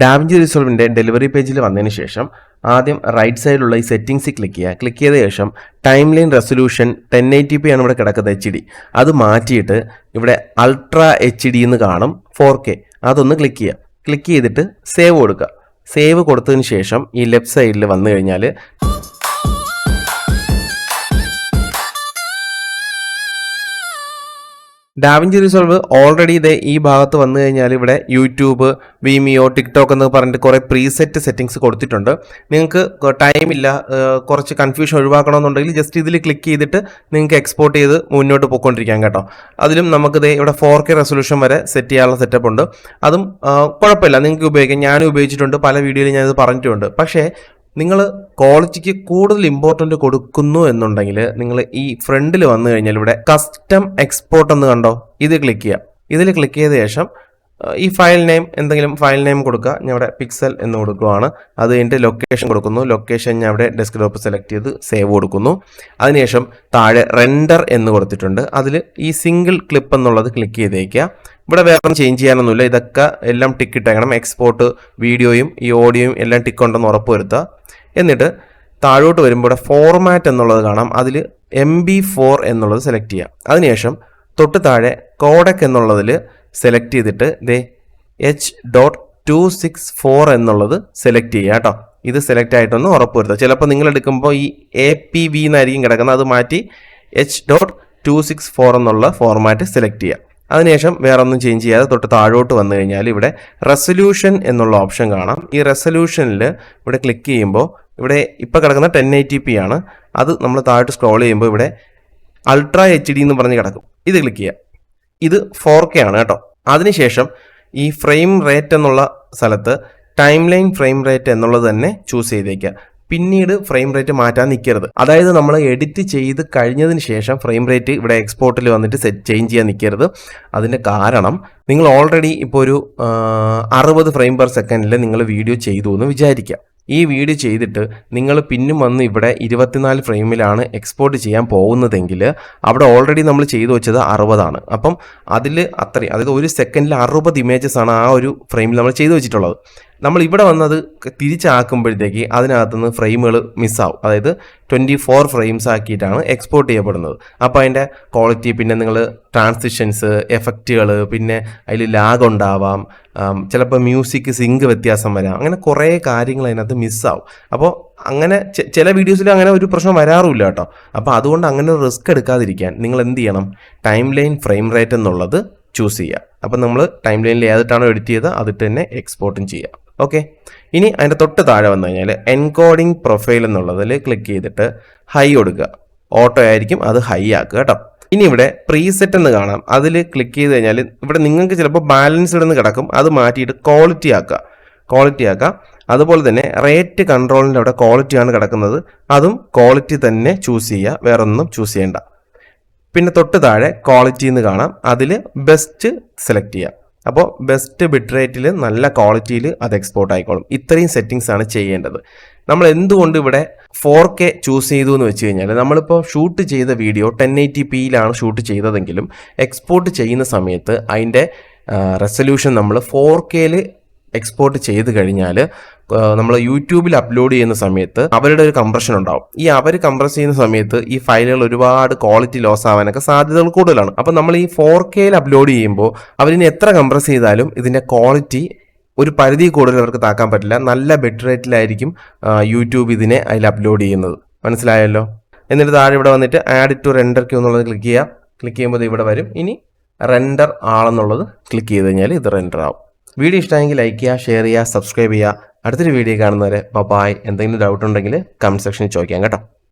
Da Vinci റിസോൾവിൻ്റെ delivery പേജിൽ വന്നതിന് ശേഷം ആദ്യം റൈറ്റ് സൈഡിലുള്ള ഈ സെറ്റിംഗ്സിൽ ക്ലിക്ക് ചെയ്ത ശേഷം ടൈം ലൈൻ റെസൊല്യൂഷൻ 1080p ആണ് ഇവിടെ കിടക്കുന്നത് HD. അത് മാറ്റിയിട്ട് ഇവിടെ അൾട്രാ HD എന്ന് കാണും 4K. അതൊന്ന് ക്ലിക്ക് ചെയ്തിട്ട് സേവ് കൊടുക്കുക. സേവ് കൊടുത്തതിന് ശേഷം ഈ ലെഫ്റ്റ് സൈഡിൽ വന്നു കഴിഞ്ഞാൽ ഡാവിഞ്ചി റിസോൾവ് ഓൾറെഡി ഈ ഭാഗത്ത് വന്നു കഴിഞ്ഞാൽ ഇവിടെ യൂട്യൂബ്, വിമിയോ, ടിക്ടോക്ക് എന്ന് പറഞ്ഞിട്ട് കുറേ പ്രീസെറ്റ് സെറ്റിംഗ്സ് കൊടുത്തിട്ടുണ്ട്. നിങ്ങൾക്ക് ടൈമില്ല, കുറച്ച് കൺഫ്യൂഷൻ ഒഴിവാക്കണമെന്നുണ്ടെങ്കിൽ ജസ്റ്റ് ഇതിൽ ക്ലിക്ക് ചെയ്തിട്ട് നിങ്ങൾക്ക് എക്സ്പോർട്ട് ചെയ്ത് മുന്നോട്ട് പോയിക്കൊണ്ടിരിക്കാം കേട്ടോ. അതിലും നമുക്ക് ഇവിടെ 4K റെസൊല്യൂഷൻ വരെ സെറ്റ് ചെയ്യാനുള്ള സെറ്റപ്പ് ഉണ്ട്. അതും കുഴപ്പമില്ല, നിങ്ങൾക്ക് ഉപയോഗിക്കാം. ഞാനും ഉപയോഗിച്ചിട്ടുണ്ട്, പല വീഡിയോയിൽ ഞാനിത് പറഞ്ഞിട്ടുണ്ട്. പക്ഷേ നിങ്ങൾ ക്വാളിറ്റിക്ക് കൂടുതൽ ഇമ്പോർട്ടൻ്റ് കൊടുക്കുന്നു എന്നുണ്ടെങ്കിൽ നിങ്ങൾ ഈ ഫ്രണ്ടിൽ വന്നു കഴിഞ്ഞാൽ ഇവിടെ കസ്റ്റം എക്സ്പോർട്ട് എന്ന് കണ്ടോ, ഇത് ക്ലിക്ക് ചെയ്യുക. ഇതിൽ ക്ലിക്ക് ചെയ്ത ശേഷം ഈ ഫയൽ നെയിം, എന്തെങ്കിലും ഫയൽ നെയിം കൊടുക്കുക. ഞാൻ ഇവിടെ പിക്സൽ എന്ന് കൊടുക്കുകയാണ്. അത് കഴിഞ്ഞിട്ട് ലൊക്കേഷൻ കൊടുക്കുന്നു. ലൊക്കേഷൻ ഞാൻ അവിടെ ഡെസ്ക്ടോപ്പ് സെലക്ട് ചെയ്ത് സേവ് കൊടുക്കുന്നു. അതിനുശേഷം താഴെ റെൻഡർ എന്ന് കൊടുത്തിട്ടുണ്ട്. അതിൽ ഈ സിംഗിൾ ക്ലിപ്പ് എന്നുള്ളത് ക്ലിക്ക് ചെയ്തേക്കുക. ഇവിടെ വേറെ ചേഞ്ച് ചെയ്യാനൊന്നുമില്ല. ഇതൊക്കെ എല്ലാം ടിക്ക് ഇട്ടേക്കണം. എക്സ്പോർട്ട് വീഡിയോയും ഈ ഓഡിയോയും എല്ലാം ടിക്ക് ഉണ്ടെന്ന് ഉറപ്പ് വരുത്തുക. എന്നിട്ട് താഴോട്ട് വരുമ്പോൾ ഇവിടെ ഫോർമാറ്റ് എന്നുള്ളത് കാണാം. അതിൽ MB4 എന്നുള്ളത് സെലക്ട് ചെയ്യുക. അതിനുശേഷം തൊട്ട് താഴെ കോഡക് എന്നുള്ളതിൽ സെലക്ട് ചെയ്തിട്ട് H.264 എന്നുള്ളത് സെലക്ട് ചെയ്യുക കേട്ടോ. ഇത് സെലക്ട് ആയിട്ടൊന്ന് ഉറപ്പ് വരുത്തുക. ചിലപ്പോൾ നിങ്ങൾ എടുക്കുമ്പോൾ ഈ APV എന്നായിരിക്കും കിടക്കുന്നത്. അത് മാറ്റി H.264 എന്നുള്ള ഫോർമാറ്റ് സെലക്ട് ചെയ്യുക. അതിനുശേഷം വേറെ ഒന്നും ചേഞ്ച് ചെയ്യാതെ തൊട്ട് താഴോട്ട് വന്നു കഴിഞ്ഞാൽ ഇവിടെ റെസൊല്യൂഷൻ എന്നുള്ള ഓപ്ഷൻ കാണാം. ഈ റെസൊല്യൂഷനിൽ ഇവിടെ ക്ലിക്ക് ചെയ്യുമ്പോൾ ഇവിടെ ഇപ്പോൾ കിടക്കുന്ന 1080p ആണ്. അത് നമ്മൾ താഴോട്ട് സ്ക്രോൾ ചെയ്യുമ്പോൾ ഇവിടെ അൾട്രാ HD എന്ന് പറഞ്ഞ് കിടക്കും. ഇത് ക്ലിക്ക് ചെയ്യുക. ഇത് 4K ആണ് കേട്ടോ. അതിനുശേഷം ഈ ഫ്രെയിം റേറ്റ് എന്നുള്ള സ്ഥലത്ത് ടൈം ലൈൻ ഫ്രെയിം റേറ്റ് എന്നുള്ളത് തന്നെ ചൂസ് ചെയ്തേക്കുക. പിന്നീട് ഫ്രെയിം റേറ്റ് മാറ്റാൻ നിൽക്കരുത്. അതായത് നമ്മൾ എഡിറ്റ് ചെയ്ത് കഴിഞ്ഞതിന് ശേഷം ഫ്രെയിം റേറ്റ് ഇവിടെ എക്സ്പോർട്ടിൽ വന്നിട്ട് ചേഞ്ച് ചെയ്യാൻ നിൽക്കരുത്. അതിൻ്റെ കാരണം നിങ്ങൾ ഓൾറെഡി ഇപ്പോൾ ഒരു 60 ഫ്രെയിം പെർ സെക്കൻഡിൽ നിങ്ങൾ വീഡിയോ ചെയ്തു എന്ന് വിചാരിക്കുക. ഈ വീഡിയോ ചെയ്തിട്ട് നിങ്ങൾ പിന്നും വന്ന് ഇവിടെ 24 ഫ്രെയിമിലാണ് എക്സ്പോർട്ട് ചെയ്യാൻ പോകുന്നതെങ്കിൽ അവിടെ ഓൾറെഡി നമ്മൾ ചെയ്തു വെച്ചത് 60 ആണ്. അപ്പം അതിൽ അത്രയും, അതായത് ഒരു സെക്കൻഡിൽ 60 ഇമേജസ് ആണ് ആ ഒരു ഫ്രെയിമിൽ നമ്മൾ ചെയ്തു വെച്ചിട്ടുള്ളത്. നമ്മൾ ഇവിടെ വന്നത് തിരിച്ചാക്കുമ്പോഴത്തേക്ക് അതിനകത്തുനിന്ന് ഫ്രെയിമുകൾ മിസ്സാവും. അതായത് 24 ഫ്രെയിംസ് ആക്കിയിട്ടാണ് എക്സ്പോർട്ട് ചെയ്യപ്പെടുന്നത്. അപ്പോൾ അതിൻ്റെ ക്വാളിറ്റി, പിന്നെ നിങ്ങൾ ട്രാൻസിഷൻസ്, എഫക്റ്റുകൾ, പിന്നെ അതിൽ ലാഗ് ഉണ്ടാവാം, ചിലപ്പോൾ മ്യൂസിക് സിങ്ക് വ്യത്യാസം വരാം, അങ്ങനെ കുറേ കാര്യങ്ങൾ അതിനകത്ത് മിസ്സാവും. അപ്പോൾ അങ്ങനെ ചില വീഡിയോസിൽ അങ്ങനെ ഒരു പ്രശ്നം വരാറുമില്ല കേട്ടോ. അപ്പോൾ അതുകൊണ്ട് അങ്ങനെ ഒരു റിസ്ക് എടുക്കാതിരിക്കാൻ നിങ്ങൾ എന്ത് ചെയ്യണം, ടൈം ലൈൻ ഫ്രെയിം റേറ്റ് എന്നുള്ളത് ചൂസ് ചെയ്യുക. അപ്പം നമ്മൾ ടൈം ലൈനിൽ ഏതിട്ടാണോ എഡിറ്റ് ചെയ്തത് അതിട്ട് തന്നെ എക്സ്പോർട്ടും ചെയ്യുക. ഓക്കെ, ഇനി അതിൻ്റെ തൊട്ട് താഴെ വന്നു കഴിഞ്ഞാൽ എൻകോഡിങ് പ്രൊഫൈൽ എന്നുള്ളതിൽ ക്ലിക്ക് ചെയ്തിട്ട് ഹൈ കൊടുക്കുക. ഓട്ടോ ആയിരിക്കും, അത് ഹൈ ആക്കുക കേട്ടോ. ഇനി ഇവിടെ പ്രീസെറ്റ് എന്ന് കാണാം. അതിൽ ക്ലിക്ക് ചെയ്ത് കഴിഞ്ഞാൽ ഇവിടെ നിങ്ങൾക്ക് ചിലപ്പോൾ ബാലൻസ്ഡ് എന്ന് കിടക്കും. അത് മാറ്റിയിട്ട് ക്വാളിറ്റി ആക്കുക. അതുപോലെ തന്നെ റേറ്റ് കൺട്രോളിൻ്റെ അവിടെ ക്വാളിറ്റിയാണ് കിടക്കുന്നത്. അതും ക്വാളിറ്റി തന്നെ ചൂസ് ചെയ്യുക, വേറെ ഒന്നും ചൂസ് ചെയ്യേണ്ട. പിന്നെ തൊട്ട് താഴെ ക്വാളിറ്റി എന്ന് കാണാം. അതിൽ ബെസ്റ്റ് സെലക്ട് ചെയ്യുക. അപ്പോൾ ബെസ്റ്റ് ബിറ്റ് റേറ്റിൽ നല്ല ക്വാളിറ്റിയിൽ അത് എക്സ്പോർട്ട് ആയിക്കോളും. ഇത്രയും സെറ്റിങ്സ് ആണ് ചെയ്യേണ്ടത്. നമ്മൾ എന്തുകൊണ്ട് ഇവിടെ 4K ചൂസ് ചെയ്തു എന്ന് വെച്ച് കഴിഞ്ഞാൽ, നമ്മളിപ്പോൾ ഷൂട്ട് ചെയ്ത വീഡിയോ 1080pയിലാണ് ഷൂട്ട് ചെയ്തതെങ്കിലും എക്സ്പോർട്ട് ചെയ്യുന്ന സമയത്ത് അതിൻ്റെ റെസൊല്യൂഷൻ നമ്മൾ 4Kയിൽ എക്സ്പോർട്ട് ചെയ്ത് കഴിഞ്ഞാൽ നമ്മൾ യൂട്യൂബിൽ അപ്ലോഡ് ചെയ്യുന്ന സമയത്ത് അവരുടെ ഒരു കംപ്രഷൻ ഉണ്ടാവും. ഈ അവർ കംപ്രസ് ചെയ്യുന്ന സമയത്ത് ഈ ഫയലുകൾ ഒരുപാട് ക്വാളിറ്റി ലോസ് ആവാനൊക്കെ സാധ്യതകൾ കൂടുതലാണ്. അപ്പം നമ്മൾ ഈ 4Kയിൽ അപ്ലോഡ് ചെയ്യുമ്പോൾ അവരിനി എത്ര കംപ്രസ് ചെയ്താലും ഇതിൻ്റെ ക്വാളിറ്റി ഒരു പരിധി കൂടുതൽ അവർക്ക് താക്കാൻ പറ്റില്ല. നല്ല ബെറ്റ് റേറ്റിലായിരിക്കും യൂട്യൂബ് ഇതിനെ അതിൽ അപ്ലോഡ് ചെയ്യുന്നത്. മനസ്സിലായല്ലോ? എന്നിട്ട് താഴെ ഇവിടെ വന്നിട്ട് ആഡ് ടു റെൻഡർ ക്യൂ എന്നുള്ളത് ക്ലിക്ക് ചെയ്യുമ്പോൾ ഇവിടെ വരും. ഇനി റെൻഡർ ആളെന്നുള്ളത് ക്ലിക്ക് ചെയ്ത് കഴിഞ്ഞാൽ ഇത് റെൻഡർ ആവും. വീഡിയോ ഇഷ്ടമെങ്കിൽ ലൈക്ക് ചെയ്യുക, ഷെയർ ചെയ്യുക, സബ്സ്ക്രൈബ് ചെയ്യുക. അടുത്തൊരു വീഡിയോ കാണുന്നവരെ ബൈ. എന്തെങ്കിലും ഡൗട്ട് ഉണ്ടെങ്കിൽ കമൻറ്റ് സെക്ഷനിൽ ചോദിക്കാം കേട്ടോ.